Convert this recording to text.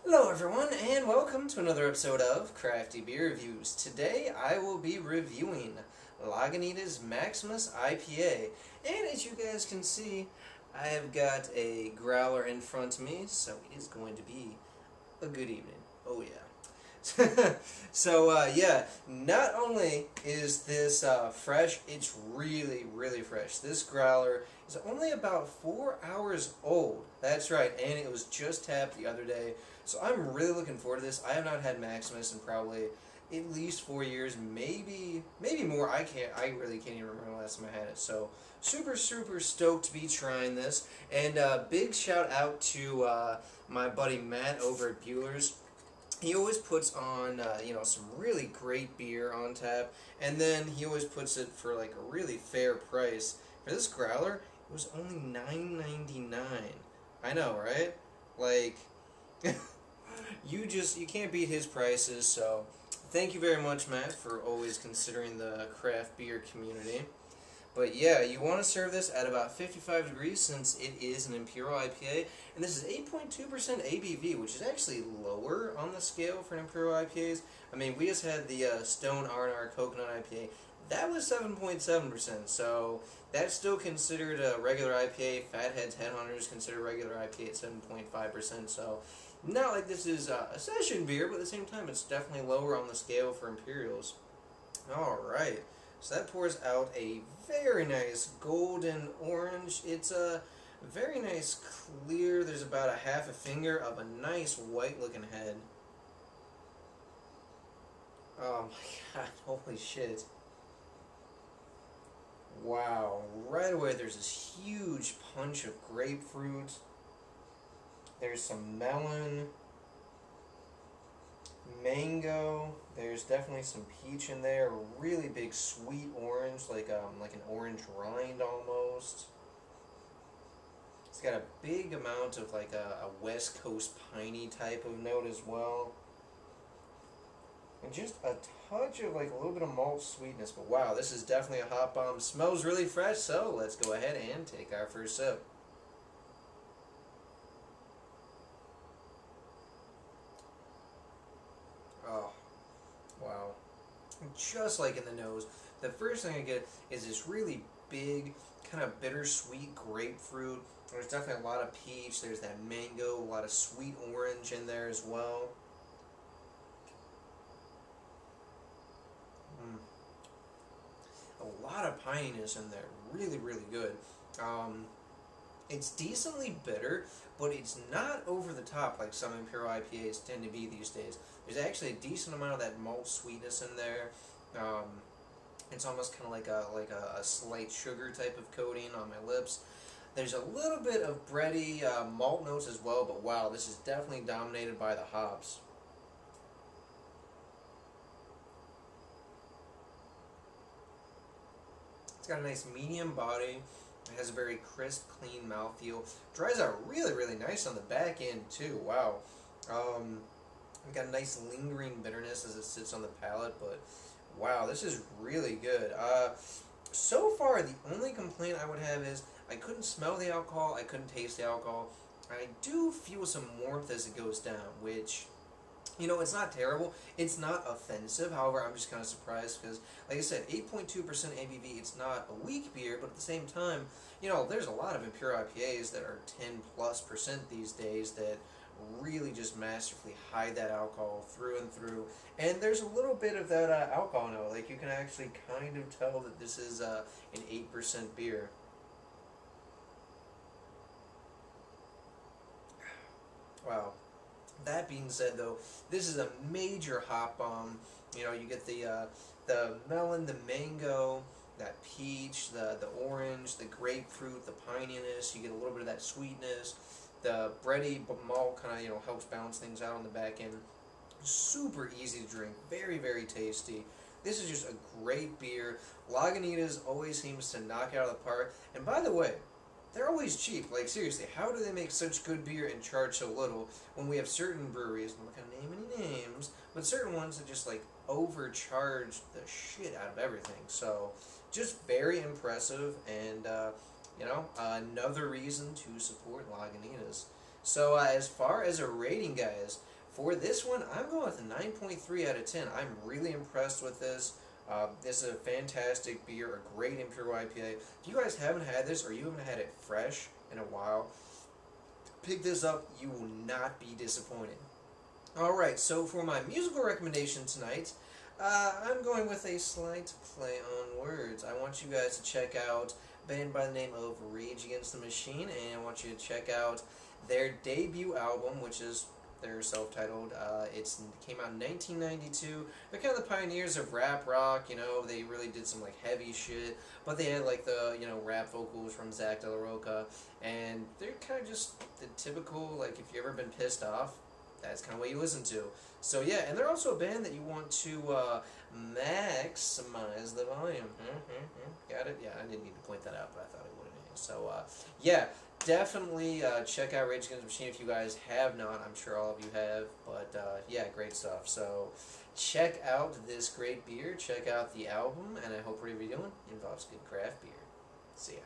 Hello everyone, and welcome to another episode of Crafty Beer Reviews. Today I will be reviewing Lagunitas Maximus IPA. And as you guys can see, I have got a growler in front of me, so it is going to be a good evening. Oh yeah. Yeah, not only is this fresh, it's really, really fresh. This growler is only about 4 hours old. That's right, and it was just tapped the other day. So I'm really looking forward to this. I have not had Maximus in probably at least 4 years, maybe more. I really can't even remember the last time I had it. So super stoked to be trying this. And big shout out to my buddy Matt over at Bueller's. He always puts on some really great beer on tap, and then he always puts it for like a really fair price. For this growler, it was only $9.99. I know, right? Like. You can't beat his prices, so thank you very much, Matt, for always considering the craft beer community. But yeah, you want to serve this at about 55 degrees since it is an Imperial IPA, and this is 8.2% ABV, which is actually lower on the scale for Imperial IPAs. I mean, we just had the Stone R&R Coconut IPA. That was 7.7%, so that's still considered a regular IPA. Fatheads Headhunters consider regular IPA at 7.5%, so not like this is a session beer, but at the same time it's definitely lower on the scale for Imperials. Alright, so that pours out a very nice golden orange. It's a very nice clear. There's about a half a finger of a nice white looking head. Oh my god, holy shit. Wow, right away there's this huge punch of grapefruit. There's some melon, mango, there's definitely some peach in there, a really big sweet orange, like an orange rind almost. It's got a big amount of like a West Coast piney type of note as well. And just a touch of like a little bit of malt sweetness, but wow, this is definitely a hop bomb. Smells really fresh, so let's go ahead and take our first sip. Oh, wow. Just like in the nose, the first thing I get is this really big, kind of bittersweet grapefruit. There's definitely a lot of peach, there's that mango, a lot of sweet orange in there as well. A lot of pininess in there, really good. It's decently bitter, but it's not over the top like some Imperial IPAs tend to be these days. There's actually a decent amount of that malt sweetness in there. It's almost kind of like a slight sugar type of coating on my lips. There's a little bit of bready malt notes as well, but wow, this is definitely dominated by the hops. It's got a nice medium body. It has a very crisp, clean mouthfeel. Dries out really nice on the back end too. Wow. It's got a nice lingering bitterness as it sits on the palate, but wow, this is really good. So far, the only complaint I would have is I couldn't smell the alcohol, I couldn't taste the alcohol. I do feel some warmth as it goes down, which, you know, it's not terrible. It's not offensive. However, I'm just kind of surprised because, like I said, 8.2% ABV, it's not a weak beer, but at the same time, you know, there's a lot of Imperial IPAs that are 10+% these days that really just masterfully hide that alcohol through and through. And there's a little bit of that alcohol note. Like, you can actually kind of tell that this is an 8% beer. Wow. That being said, though, this is a major hop bomb. You know, you get the melon, the mango, that peach, the orange, the grapefruit, the pininess. You get a little bit of that sweetness. The bready malt kind of helps balance things out on the back end. Super easy to drink, very tasty. This is just a great beer. Lagunitas always seems to knock it out of the park. And by the way, they're always cheap. Like, seriously, how do they make such good beer and charge so little when we have certain breweries, I'm not going to name any names, but certain ones that just, like, overcharge the shit out of everything. So, just very impressive, and, another reason to support Lagunitas. So, as far as a rating, guys, For this one, I'm going with a 9.3 out of 10. I'm really impressed with this. This is a fantastic beer, a great Imperial IPA. If you guys haven't had this, or you haven't had it fresh in a while, pick this up. You will not be disappointed. Alright, so for my musical recommendation tonight, I'm going with a slight play on words. I want you guys to check out a band by the name of Rage Against the Machine, and I want you to check out their debut album, which is their self-titled. It came out in 1992. They're kind of the pioneers of rap rock, you know. They really did some like heavy shit, but they had like the, you know, rap vocals from Zach De La Rocha, and they're kind of just the typical, like, if you ever been pissed off, that's kind of what you listen to. So yeah, and they're also a band that you want to maximize the volume. Got it? Yeah, I didn't need to point that out, but I thought I would anyway. So yeah, definitely check out Rage Against the Machine if you guys have not. I'm sure all of you have, but yeah, great stuff. So check out this great beer, check out the album, and I hope whatever you're doing involves good craft beer. See ya.